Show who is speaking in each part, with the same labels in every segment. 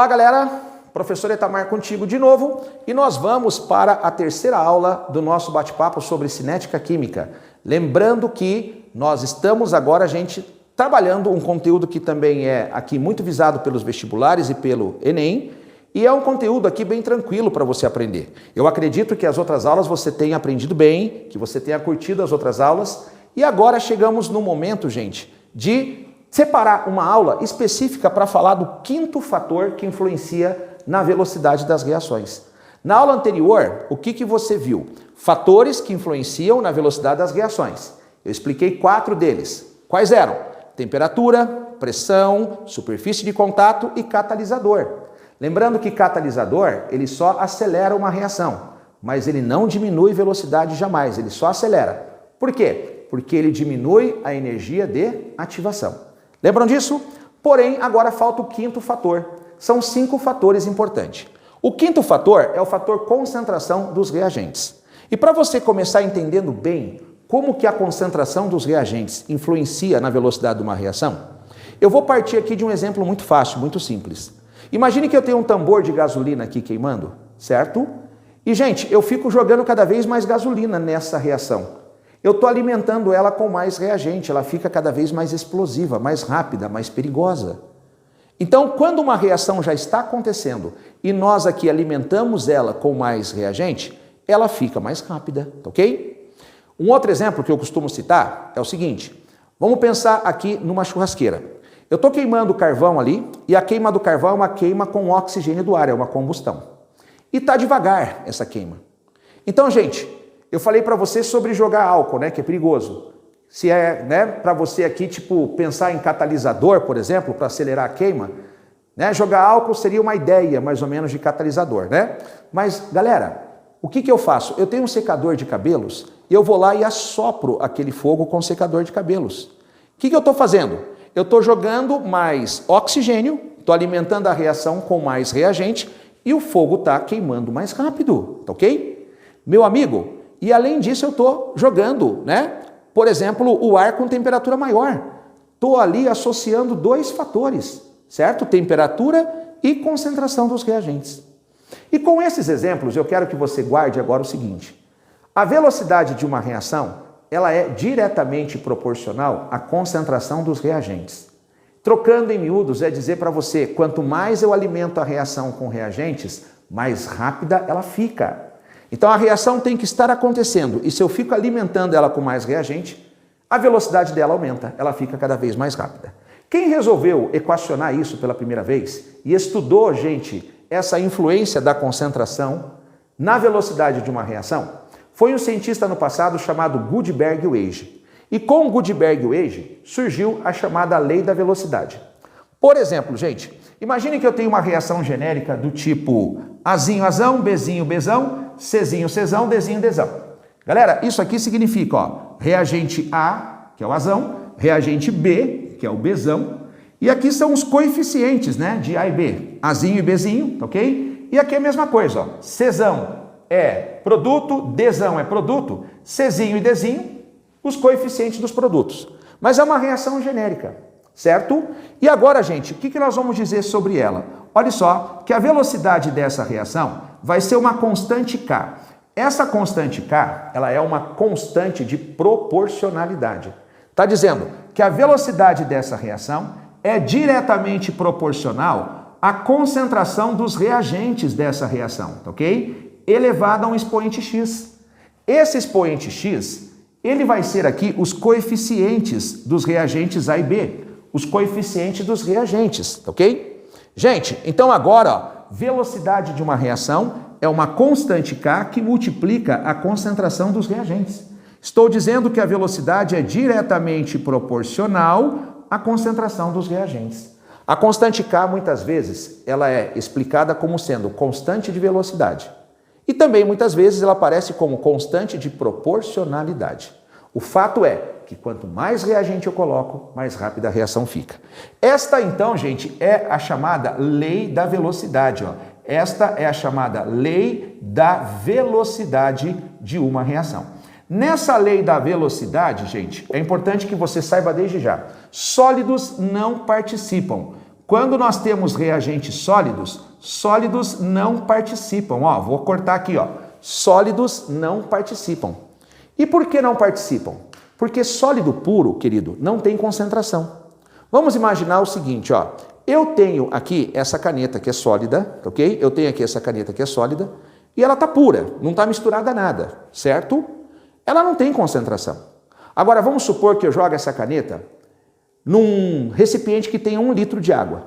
Speaker 1: Olá, galera! Professor Itamar contigo de novo e nós vamos para a terceira aula do nosso bate-papo sobre cinética química. Lembrando que nós estamos agora, gente, trabalhando um conteúdo que também é aqui muito visado pelos vestibulares e pelo Enem, e é um conteúdo aqui bem tranquilo para você aprender. Eu acredito que as outras aulas você tenha aprendido bem, que você tenha curtido as outras aulas, e agora chegamos no momento, gente, de separar uma aula específica para falar do quinto fator que influencia na velocidade das reações. Na aula anterior, o que você viu? Fatores que influenciam na velocidade das reações. Eu expliquei 4 deles. Quais eram? Temperatura, pressão, superfície de contato e catalisador. Lembrando que catalisador, ele só acelera uma reação, mas ele não diminui velocidade jamais, ele só acelera. Por quê? Porque ele diminui a energia de ativação. Lembram disso? Porém, agora falta o quinto fator. São 5 fatores importantes. O quinto fator é o fator concentração dos reagentes. E para você começar entendendo bem como que a concentração dos reagentes influencia na velocidade de uma reação, eu vou partir aqui de um exemplo muito fácil, muito simples. Imagine que eu tenho um tambor de gasolina aqui queimando, certo? E, gente, eu fico jogando cada vez mais gasolina nessa reação. Eu estou alimentando ela com mais reagente, ela fica cada vez mais explosiva, mais rápida, mais perigosa. Então, quando uma reação já está acontecendo e nós aqui alimentamos ela com mais reagente, ela fica mais rápida, ok? Um outro exemplo que eu costumo citar é o seguinte, vamos pensar aqui numa churrasqueira. Eu estou queimando carvão ali e a queima do carvão é uma queima com oxigênio do ar, é uma combustão. E está devagar essa queima. Então, gente, eu falei para você sobre jogar álcool, né, que é perigoso. Se é, né, para você aqui, tipo, pensar em catalisador, por exemplo, para acelerar a queima, né, jogar álcool seria uma ideia, mais ou menos, de catalisador, né? Mas, galera, o que eu faço? Eu tenho um secador de cabelos e eu vou lá e assopro aquele fogo com o secador de cabelos. O que eu estou fazendo? Eu estou jogando mais oxigênio, estou alimentando a reação com mais reagente e o fogo está queimando mais rápido, tá ok? Meu amigo, e além disso eu estou jogando, né? Por exemplo, o ar com temperatura maior. Estou ali associando 2 fatores, certo? Temperatura e concentração dos reagentes. E com esses exemplos, eu quero que você guarde agora o seguinte. A velocidade de uma reação, ela é diretamente proporcional à concentração dos reagentes. Trocando em miúdos, é dizer para você, quanto mais eu alimento a reação com reagentes, mais rápida ela fica. Então a reação tem que estar acontecendo e se eu fico alimentando ela com mais reagente, a velocidade dela aumenta, ela fica cada vez mais rápida. Quem resolveu equacionar isso pela primeira vez e estudou, gente, essa influência da concentração na velocidade de uma reação, foi um cientista no passado chamado Gutenberg-Wage. E com Gutenberg-Wage surgiu a chamada lei da velocidade. Por exemplo, gente, imagine que eu tenho uma reação genérica do tipo Azinho, Azão, Bzinho, Bzão, Czinho, Czão, Dzinho, Dzão. Galera, isso aqui significa, ó, reagente A, que é o Azão, reagente B, que é o Bzão, e aqui são os coeficientes, né, de A e B, Azinho e Bzinho, tá ok? E aqui é a mesma coisa, ó, Czão é produto, Dzão é produto, Czinho e Dzinho, os coeficientes dos produtos. Mas é uma reação genérica, certo? E agora, gente, o que nós vamos dizer sobre ela? Olha só, que a velocidade dessa reação vai ser uma constante K. Essa constante K, ela é uma constante de proporcionalidade. Está dizendo que a velocidade dessa reação é diretamente proporcional à concentração dos reagentes dessa reação, tá ok? Elevada a um expoente x. Esse expoente x, ele vai ser aqui os coeficientes dos reagentes A e B, os coeficientes dos reagentes, tá ok? Gente, então agora, ó, velocidade de uma reação é uma constante K que multiplica a concentração dos reagentes. Estou dizendo que a velocidade é diretamente proporcional à concentração dos reagentes. A constante K, muitas vezes, ela é explicada como sendo constante de velocidade. E também, muitas vezes, ela aparece como constante de proporcionalidade. O fato é que quanto mais reagente eu coloco, mais rápida a reação fica. Esta, então, gente, é a chamada lei da velocidade, ó. Esta é a chamada lei da velocidade de uma reação. Nessa lei da velocidade, gente, é importante que você saiba desde já, sólidos não participam. Quando nós temos reagentes sólidos, sólidos não participam. Ó, vou cortar aqui, ó. Sólidos não participam. E por que não participam? Porque sólido puro, querido, não tem concentração. Vamos imaginar o seguinte, ó. Eu tenho aqui essa caneta que é sólida, ok? Eu tenho aqui essa caneta que é sólida e ela está pura, não está misturada a nada, certo? Ela não tem concentração. Agora, vamos supor que eu jogue essa caneta num recipiente que tenha 1 litro de água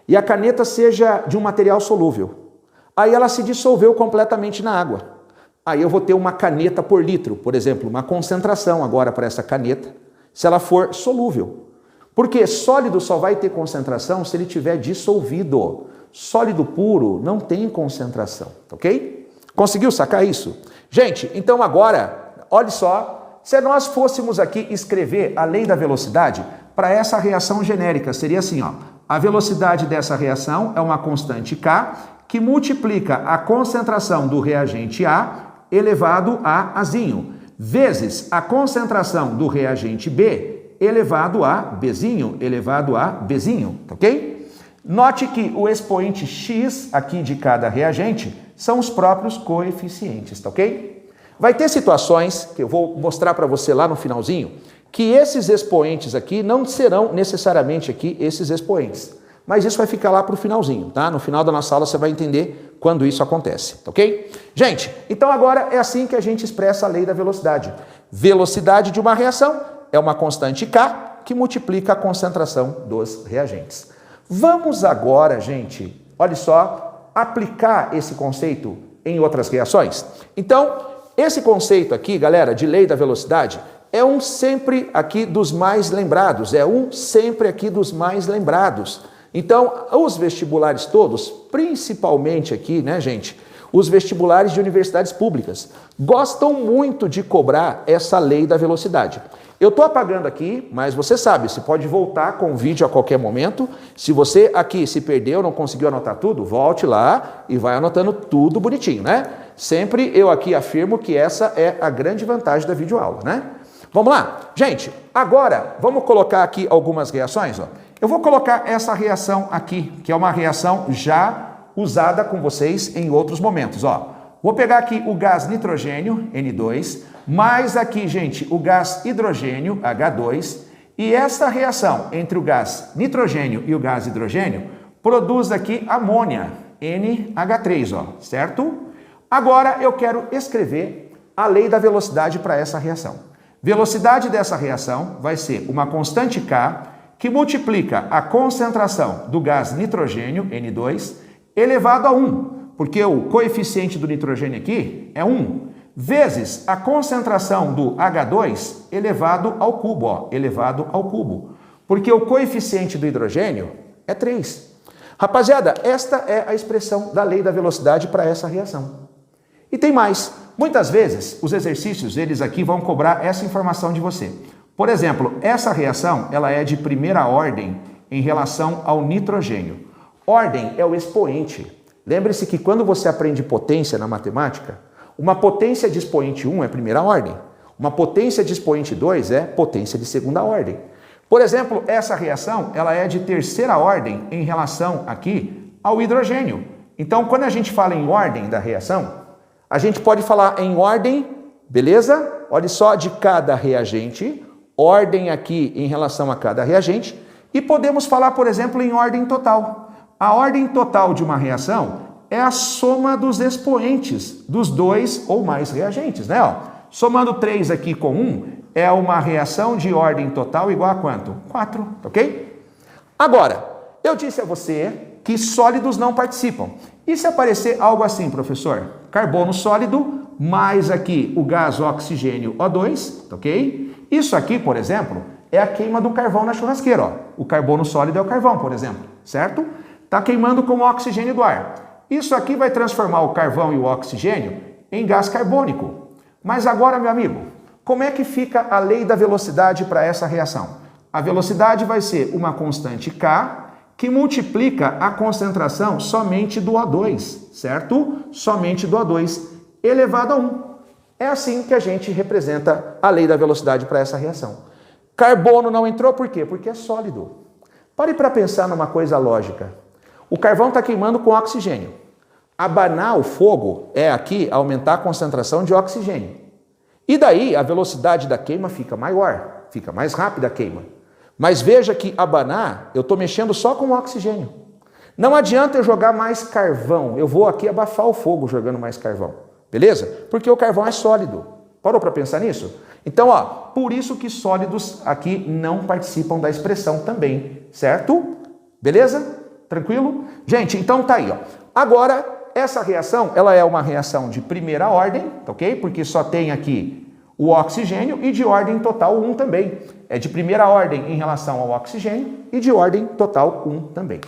Speaker 1: e a caneta seja de um material solúvel. Aí ela se dissolveu completamente na água. Aí eu vou ter uma caneta por litro, por exemplo, uma concentração agora para essa caneta, se ela for solúvel. Porque sólido só vai ter concentração se ele tiver dissolvido. Sólido puro não tem concentração, ok? Conseguiu sacar isso? Gente, então agora, olha só, se nós fôssemos aqui escrever a lei da velocidade para essa reação genérica, seria assim, ó. A velocidade dessa reação é uma constante K que multiplica a concentração do reagente A elevado a Azinho, vezes a concentração do reagente B elevado a Bzinho, elevado a Bzinho, ok? Note que o expoente X aqui de cada reagente são os próprios coeficientes, tá ok? Vai ter situações, que eu vou mostrar para você lá no finalzinho, que esses expoentes aqui não serão necessariamente aqui esses expoentes. Mas isso vai ficar lá para o finalzinho, tá? No final da nossa aula você vai entender quando isso acontece, tá ok? Gente, então agora é assim que a gente expressa a lei da velocidade. Velocidade de uma reação é uma constante K que multiplica a concentração dos reagentes. Vamos agora, gente, olha só, aplicar esse conceito em outras reações? Então, esse conceito aqui, galera, de lei da velocidade, é um sempre aqui dos mais lembrados, Então, os vestibulares todos, principalmente aqui, né, gente, os vestibulares de universidades públicas, gostam muito de cobrar essa lei da velocidade. Eu estou apagando aqui, mas você sabe, você pode voltar com o vídeo a qualquer momento. Se você aqui se perdeu, não conseguiu anotar tudo, volte lá e vai anotando tudo bonitinho, né? Sempre eu aqui afirmo que essa é a grande vantagem da videoaula, né? Vamos lá? Gente, agora vamos colocar aqui algumas reações, ó. Eu vou colocar essa reação aqui, que é uma reação já usada com vocês em outros momentos, ó. Vou pegar aqui o gás nitrogênio, N2, mais aqui, gente, o gás hidrogênio, H2, e essa reação entre o gás nitrogênio e o gás hidrogênio produz aqui amônia, NH3, ó, certo? Agora eu quero escrever a lei da velocidade para essa reação. Velocidade dessa reação vai ser uma constante K que multiplica a concentração do gás nitrogênio, N2, elevado a 1, porque o coeficiente do nitrogênio aqui é 1, vezes a concentração do H2 elevado ao cubo, ó, elevado ao cubo, porque o coeficiente do hidrogênio é 3. Rapaziada, esta é a expressão da lei da velocidade para essa reação. E tem mais. Muitas vezes, os exercícios, eles aqui vão cobrar essa informação de você. Por exemplo, essa reação, ela é de primeira ordem em relação ao nitrogênio. Ordem é o expoente. Lembre-se que quando você aprende potência na matemática, uma potência de expoente 1 é primeira ordem. Uma potência de expoente 2 é potência de segunda ordem. Por exemplo, essa reação, ela é de terceira ordem em relação aqui ao hidrogênio. Então, quando a gente fala em ordem da reação, a gente pode falar em ordem, beleza? Olha só, de cada reagente, ordem aqui em relação a cada reagente, e podemos falar, por exemplo, em ordem total. A ordem total de uma reação é a soma dos expoentes dos 2 ou mais reagentes, né? Ó, somando 3 aqui com 1, é uma reação de ordem total igual a quanto? 4, ok? Agora, eu disse a você que sólidos não participam. E se aparecer algo assim, professor? Carbono sólido, mais aqui o gás oxigênio O2, ok? Isso aqui, por exemplo, é a queima do carvão na churrasqueira, ó. O carbono sólido é o carvão, por exemplo, certo? Está queimando com o oxigênio do ar. Isso aqui vai transformar o carvão e o oxigênio em gás carbônico. Mas agora, meu amigo, como é que fica a lei da velocidade para essa reação? A velocidade vai ser uma constante K que multiplica a concentração somente do O2, certo? Somente do O2 elevado a 1. É assim que a gente representa a lei da velocidade para essa reação. Carbono não entrou por quê? Porque é sólido. Pare para pensar numa coisa lógica. O carvão está queimando com oxigênio. Abanar o fogo é aqui aumentar a concentração de oxigênio. E daí a velocidade da queima fica maior, fica mais rápida a queima. Mas veja que abanar, eu estou mexendo só com oxigênio. Não adianta eu jogar mais carvão, eu vou aqui abafar o fogo jogando mais carvão. Beleza? Porque o carvão é sólido. Parou para pensar nisso? Então, ó, por isso que sólidos aqui não participam da expressão também, certo? Beleza? Tranquilo? Gente, então tá aí, ó. Agora, essa reação, ela é uma reação de primeira ordem, ok? Porque só tem aqui o oxigênio e de ordem total 1 também. É de primeira ordem em relação ao oxigênio e de ordem total 1 também.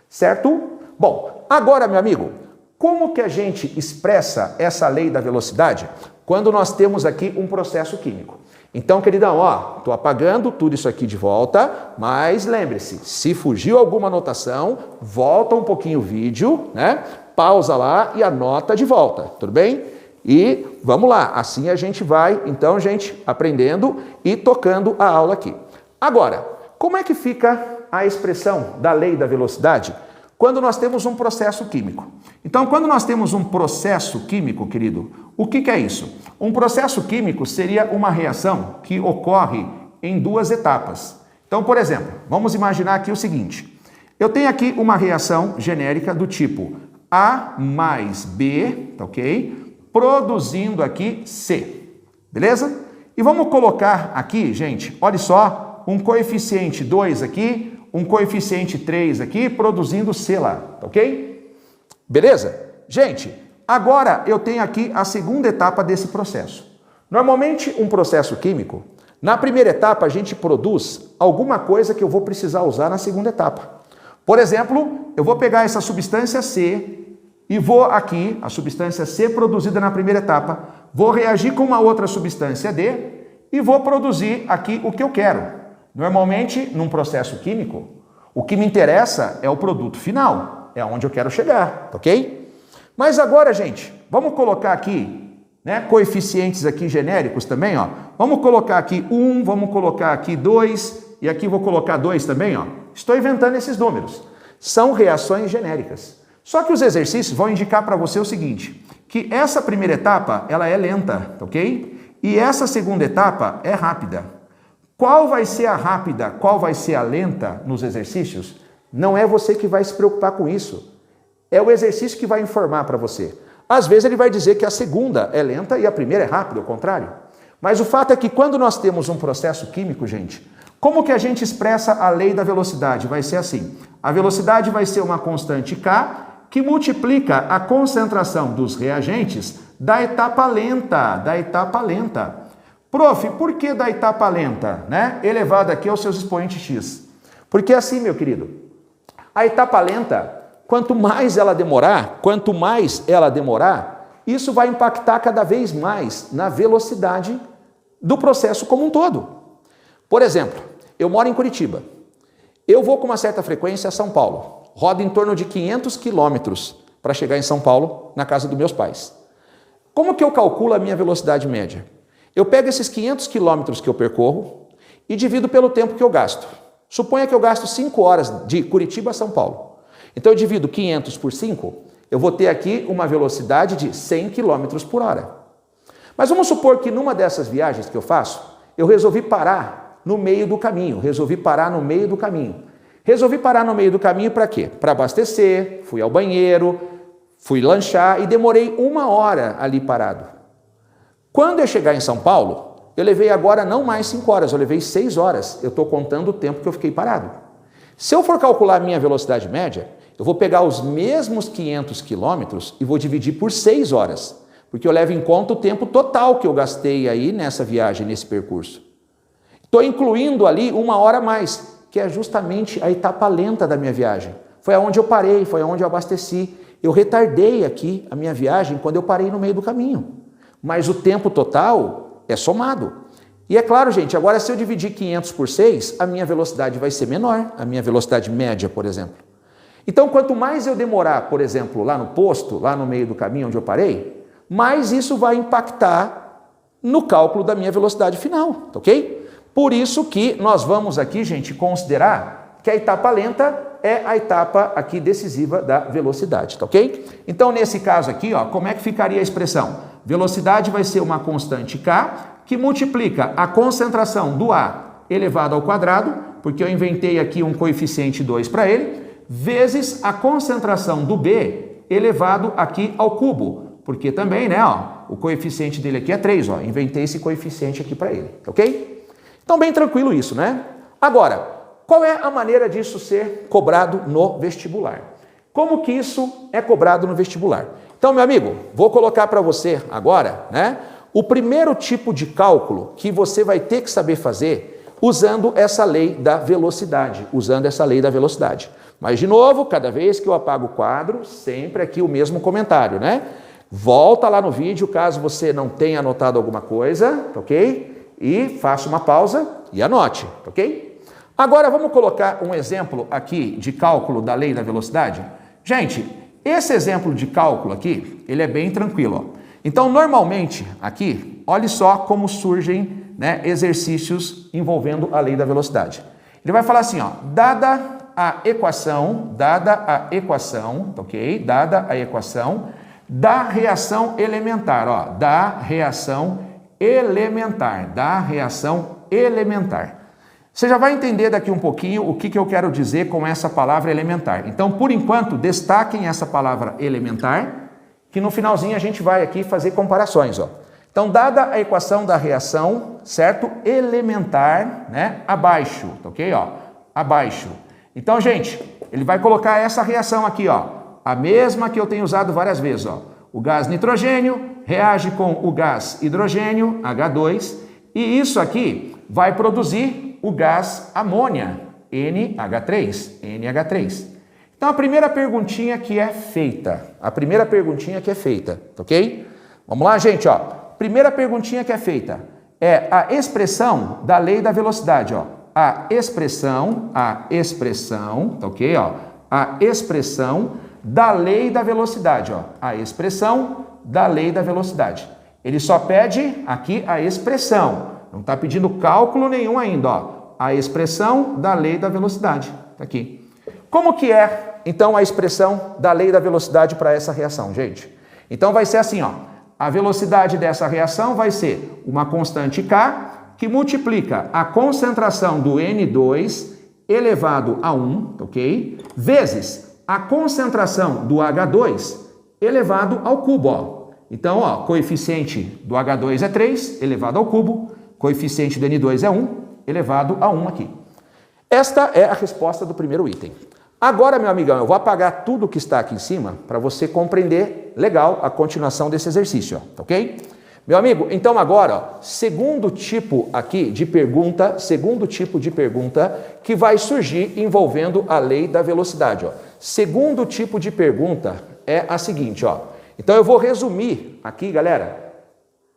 Speaker 1: Certo? Bom, agora, meu amigo, como que a gente expressa essa lei da velocidade quando nós temos aqui um processo químico? Então, queridão, ó, estou apagando tudo isso aqui de volta, mas lembre-se, se fugiu alguma anotação, volta um pouquinho o vídeo, né? Pausa lá e anota de volta, tudo bem? E vamos lá, assim a gente vai, então, gente, aprendendo e tocando a aula aqui. Agora, como é que fica a expressão da lei da velocidade quando nós temos um processo químico? Então, quando nós temos um processo químico, querido, o que é isso? Um processo químico seria uma reação que ocorre em duas etapas. Então, por exemplo, vamos imaginar aqui o seguinte. Eu tenho aqui uma reação genérica do tipo A mais B, tá ok? Produzindo aqui C, beleza? E vamos colocar aqui, gente, olha só, um coeficiente 2 aqui, um coeficiente 3 aqui, produzindo C lá, tá ok? Beleza? Gente, agora eu tenho aqui a segunda etapa desse processo. Normalmente, um processo químico, na primeira etapa a gente produz alguma coisa que eu vou precisar usar na segunda etapa. Por exemplo, eu vou pegar essa substância C e vou aqui, a substância C produzida na primeira etapa, vou reagir com uma outra substância D e vou produzir aqui o que eu quero. Normalmente, num processo químico, o que me interessa é o produto final, é onde eu quero chegar, ok? Mas agora, gente, vamos colocar aqui, né, coeficientes aqui genéricos também, ó. Vamos colocar aqui 1, vamos colocar aqui 2, e aqui vou colocar 2 também, ó. Estou inventando esses números. São reações genéricas. Só que os exercícios vão indicar para você o seguinte, que essa primeira etapa, ela é lenta, ok? E essa segunda etapa é rápida. Qual vai ser a rápida, qual vai ser a lenta nos exercícios? Não é você que vai se preocupar com isso. É o exercício que vai informar para você. Às vezes ele vai dizer que a segunda é lenta e a primeira é rápida, ao contrário. Mas o fato é que quando nós temos um processo químico, gente, como que a gente expressa a lei da velocidade? Vai ser assim. A velocidade vai ser uma constante K que multiplica a concentração dos reagentes da etapa lenta, Prof, por que da etapa lenta, né? Elevado aqui aos seus expoentes x. Porque assim, meu querido, a etapa lenta, quanto mais ela demorar, isso vai impactar cada vez mais na velocidade do processo como um todo. Por exemplo, eu moro em Curitiba. Eu vou com uma certa frequência a São Paulo. Rodo em torno de 500 quilômetros para chegar em São Paulo, na casa dos meus pais. Como que eu calculo a minha velocidade média? Eu pego esses 500 quilômetros que eu percorro e divido pelo tempo que eu gasto. Suponha que eu gasto 5 horas de Curitiba a São Paulo. Então eu divido 500 por 5, eu vou ter aqui uma velocidade de 100 km por hora. Mas vamos supor que numa dessas viagens que eu faço, eu resolvi parar no meio do caminho. Resolvi parar no meio do caminho para quê? Para abastecer, fui ao banheiro, fui lanchar e demorei 1 hora ali parado. Quando eu chegar em São Paulo, eu levei agora não mais 5 horas, eu levei 6 horas. Eu estou contando o tempo que eu fiquei parado. Se eu for calcular a minha velocidade média, eu vou pegar os mesmos 500 quilômetros e vou dividir por 6 horas, porque eu levo em conta o tempo total que eu gastei aí nessa viagem, nesse percurso. Estou incluindo ali 1 hora a mais, que é justamente a etapa lenta da minha viagem. Foi aonde eu parei, foi aonde eu abasteci. Eu retardei aqui a minha viagem quando eu parei no meio do caminho. Mas o tempo total é somado. E é claro, gente, agora se eu dividir 500 por 6, a minha velocidade vai ser menor, a minha velocidade média, por exemplo. Então, quanto mais eu demorar, por exemplo, lá no posto, lá no meio do caminho onde eu parei, mais isso vai impactar no cálculo da minha velocidade final, ok? Por isso que nós vamos aqui, gente, considerar que a etapa lenta é a etapa aqui decisiva da velocidade, tá ok? Então, nesse caso aqui, ó, como é que ficaria a expressão? Velocidade vai ser uma constante k que multiplica a concentração do A elevado ao quadrado, porque eu inventei aqui um coeficiente 2 para ele, vezes a concentração do B elevado aqui ao cubo, porque também, né, ó, o coeficiente dele aqui é 3, ó, inventei esse coeficiente aqui para ele, ok? Então, bem tranquilo isso, né? Agora, qual é a maneira disso ser cobrado no vestibular? Como que isso é cobrado no vestibular? Então, meu amigo, vou colocar para você agora, né, o primeiro tipo de cálculo que você vai ter que saber fazer usando essa lei da velocidade, Mas, de novo, cada vez que eu apago o quadro, sempre aqui o mesmo comentário, né? Volta lá no vídeo, caso você não tenha anotado alguma coisa, ok? E faça uma pausa e anote, ok? Agora, vamos colocar um exemplo aqui de cálculo da lei da velocidade? Gente, esse exemplo de cálculo aqui, ele é bem tranquilo, ó. Então, normalmente, aqui, olhe só como surgem, né, exercícios envolvendo a lei da velocidade. Ele vai falar assim, ó, dada a equação, ok? Dada a equação da reação elementar, ó, da reação elementar. Você já vai entender daqui um pouquinho o que eu quero dizer com essa palavra elementar. Então, por enquanto, destaquem essa palavra elementar, que no finalzinho a gente vai aqui fazer comparações, ó. Então, dada a equação da reação, certo? Elementar, né? Abaixo, ok? Ó, abaixo. Então, gente, ele vai colocar essa reação aqui, ó. A mesma que eu tenho usado várias vezes, ó. O gás nitrogênio reage com o gás hidrogênio, H2, e isso aqui vai produzir o gás amônia, NH3. Então, a primeira perguntinha que é feita, ok? Vamos lá, gente, ó. Primeira perguntinha que é feita é a expressão da lei da velocidade, ó. A expressão, tá ok, ó? A expressão da lei da velocidade, ó. A expressão da lei da velocidade. Ele só pede aqui a expressão, não está pedindo cálculo nenhum ainda, ó. A expressão da lei da velocidade, tá aqui. Como que é, então, a expressão da lei da velocidade para essa reação, gente? Então, vai ser assim, ó. A velocidade dessa reação vai ser uma constante K que multiplica a concentração do N2 elevado a 1, ok? Vezes a concentração do H2 elevado ao cubo, ó. Então, ó, coeficiente do H2 é 3 elevado ao cubo, coeficiente do N2 é 1 elevado a 1 aqui. Esta é a resposta do primeiro item. Agora, meu amigão, eu vou apagar tudo que está aqui em cima para você compreender legal a continuação desse exercício, ó, ok? Meu amigo, então agora, ó, segundo tipo de pergunta que vai surgir envolvendo a lei da velocidade, ó. Segundo tipo de pergunta é a seguinte, ó. Então eu vou resumir aqui, galera,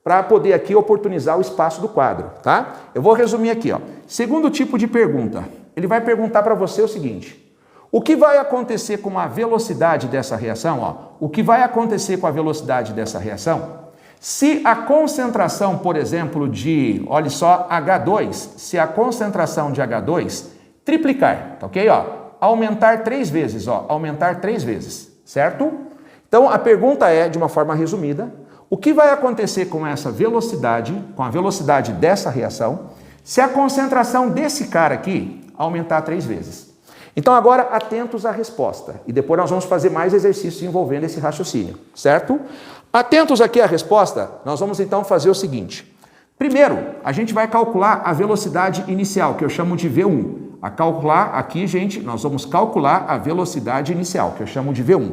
Speaker 1: para poder aqui oportunizar o espaço do quadro, tá? Eu vou resumir aqui, ó. Segundo tipo de pergunta, ele vai perguntar para você o seguinte: o que vai acontecer com a velocidade dessa reação? Ó? O que vai acontecer com a velocidade dessa reação se a concentração, por exemplo, de, olha só, H2, se a concentração de H2 triplicar, tá ok? Ó, aumentar 3 vezes, ó, aumentar 3 vezes, certo? Então, a pergunta é, de uma forma resumida, o que vai acontecer com essa velocidade, com a velocidade dessa reação, se a concentração desse cara aqui aumentar 3 vezes? Então, agora, atentos à resposta. E depois nós vamos fazer mais exercícios envolvendo esse raciocínio, certo? Atentos aqui à resposta, nós vamos então fazer o seguinte. Primeiro, a gente vai calcular a velocidade inicial, que eu chamo de V1. A calcular aqui, gente, nós vamos calcular a velocidade inicial, que eu chamo de V1.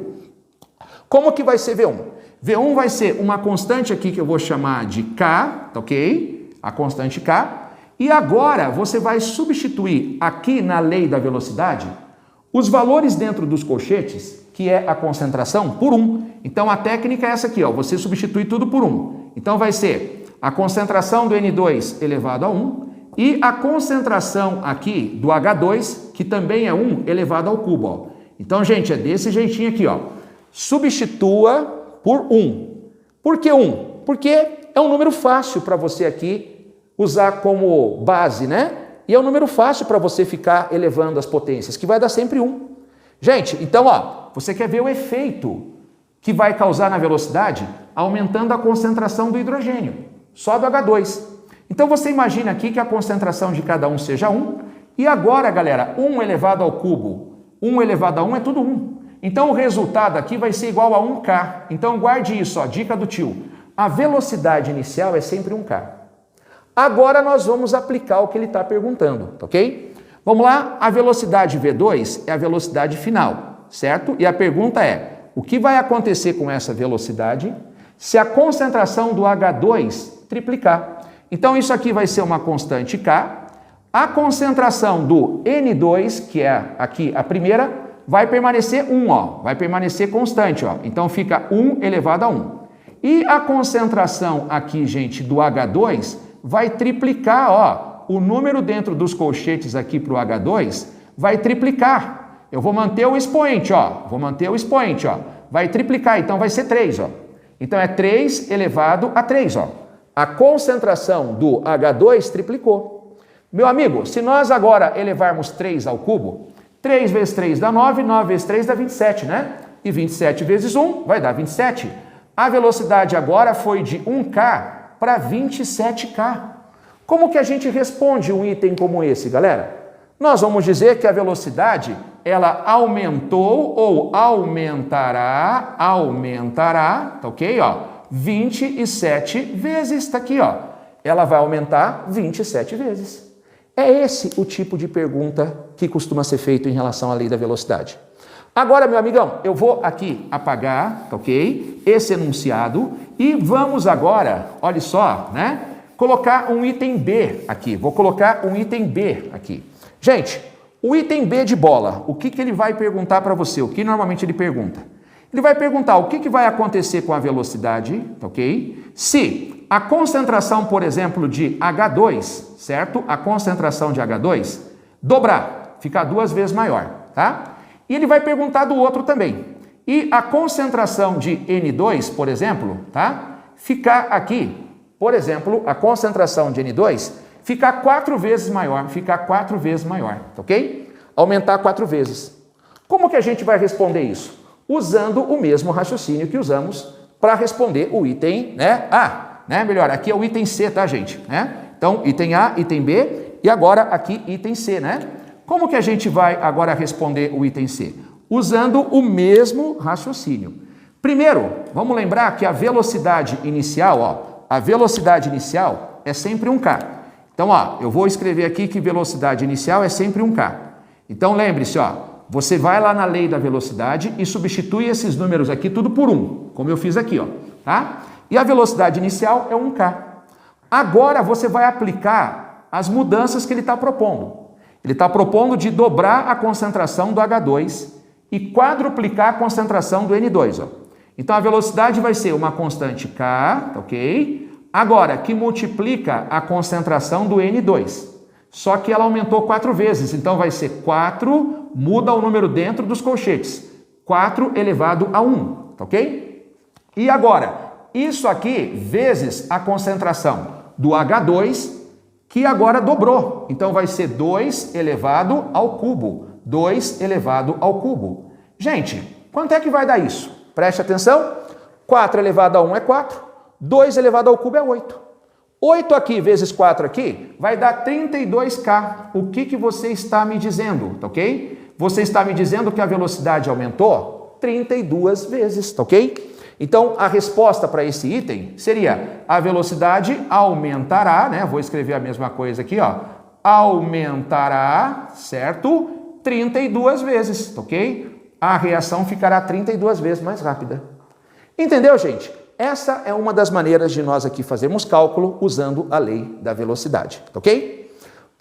Speaker 1: Como que vai ser V1? V1 vai ser uma constante aqui que eu vou chamar de K, tá ok? A constante K. E agora você vai substituir aqui na lei da velocidade os valores dentro dos colchetes, que é a concentração, por 1. Então a técnica é essa aqui, ó, você substitui tudo por 1. Então vai ser a concentração do N2 elevado a 1 e a concentração aqui do H2, que também é 1 elevado ao cubo, ó. Então, gente, é desse jeitinho aqui, ó. Substitua por 1. Por que 1? Porque é um número fácil para você aqui usar como base, né? E é um número fácil para você ficar elevando as potências, que vai dar sempre 1. Gente, então, ó, você quer ver o efeito que vai causar na velocidade? Aumentando a concentração do hidrogênio, só do H2. Então, você imagina aqui que a concentração de cada um seja 1. E agora, galera, 1 elevado ao cubo, 1 elevado a 1 é tudo 1. Então, o resultado aqui vai ser igual a 1K. Então, guarde isso, ó, dica do tio. A velocidade inicial é sempre 1K. Agora, nós vamos aplicar o que ele está perguntando, tá ok? Vamos lá, a velocidade V2 é a velocidade final, certo? E a pergunta é, o que vai acontecer com essa velocidade se a concentração do H2 triplicar? Então, isso aqui vai ser uma constante K. A concentração do N2, que é aqui a primeira, vai permanecer 1, ó, vai permanecer constante, ó. Então, fica 1 elevado a 1. E a concentração aqui, gente, do H2 vai triplicar, ó. O número dentro dos colchetes aqui para o H2 vai triplicar. Eu vou manter o expoente, ó. Vou manter o expoente, ó. Vai triplicar, então vai ser 3, ó. Então é 3 elevado a 3, ó. A concentração do H2 triplicou. Meu amigo, se nós agora elevarmos 3 ao cubo, 3 vezes 3 dá 9, 9 vezes 3 dá 27, né? E 27 vezes 1 vai dar 27. A velocidade agora foi de 1K para 27K. Como que a gente responde um item como esse, galera? Nós vamos dizer que a velocidade, ela aumentou ou aumentará, tá ok? Ó, 27 vezes, tá aqui, ó. Ela vai aumentar 27 vezes. É esse o tipo de pergunta que costuma ser feito em relação à lei da velocidade. Agora, meu amigão, eu vou aqui apagar, tá ok? Esse enunciado e vamos agora, olha só, né? Colocar um item B aqui. Vou colocar um item B aqui. Gente, o item B de bola, o que ele vai perguntar para você? O que normalmente ele pergunta? Ele vai perguntar o que vai acontecer com a velocidade, tá ok? Se a concentração, por exemplo, de H2, certo? A concentração de H2 dobrar, ficar 2 vezes maior, tá? E ele vai perguntar do outro também. E a concentração de N2, por exemplo, tá? Ficar aqui, por exemplo, a concentração de N2 ficar 4 vezes maior, tá ok? Aumentar 4 vezes. Como que a gente vai responder isso? Usando o mesmo raciocínio que usamos para responder o item, né? A, né? Melhor, aqui é o item C, tá, gente? Né? Então, item A, item B e agora aqui item C, né? Como que a gente vai agora responder o item C? Usando o mesmo raciocínio. Primeiro, vamos lembrar que a velocidade inicial, ó, a velocidade inicial é sempre 1K. Então, ó, eu vou escrever aqui que velocidade inicial é sempre 1K. Então, lembre-se, ó, você vai lá na lei da velocidade e substitui esses números aqui tudo por 1, como eu fiz aqui, ó, tá? E a velocidade inicial é 1K. Agora, você vai aplicar as mudanças que ele está propondo. Ele está propondo de dobrar a concentração do H2 e quadruplicar a concentração do N2, ó. Então, a velocidade vai ser uma constante K, ok? Agora, que multiplica a concentração do N2. Só que ela aumentou 4 vezes, então vai ser 4, muda o número dentro dos colchetes. 4 elevado a 1, tá ok? E agora, isso aqui vezes a concentração do H2, que agora dobrou. Então, vai ser 2 elevado ao cubo. 2 elevado ao cubo. Gente, quanto é que vai dar isso? Preste atenção, 4 elevado a 1 é 4, 2 elevado ao cubo é 8. 8 aqui vezes 4 aqui vai dar 32K. O que você está me dizendo, tá ok? Você está me dizendo que a velocidade aumentou 32 vezes, tá ok? Então, a resposta para esse item seria a velocidade aumentará, né? Vou escrever a mesma coisa aqui, ó. Aumentará, certo? 32 vezes, tá ok? A reação ficará 32 vezes mais rápida. Entendeu, gente? Essa é uma das maneiras de nós aqui fazermos cálculo usando a lei da velocidade, tá ok?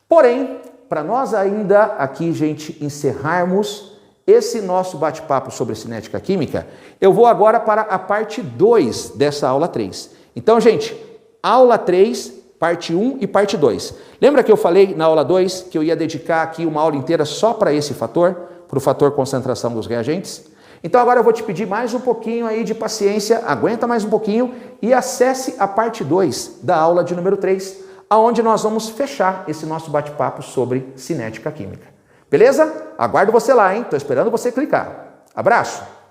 Speaker 1: Porém, para nós ainda aqui, gente, encerrarmos esse nosso bate-papo sobre cinética química, eu vou agora para a parte 2 dessa aula 3. Então, gente, aula 3, parte 1 e parte 2. Lembra que eu falei na aula 2 que eu ia dedicar aqui uma aula inteira só para esse fator? Para o fator concentração dos reagentes. Então agora eu vou te pedir mais um pouquinho aí de paciência, aguenta mais um pouquinho e acesse a parte 2 da aula de número 3, aonde nós vamos fechar esse nosso bate-papo sobre cinética química. Beleza? Aguardo você lá, hein? Estou esperando você clicar. Abraço!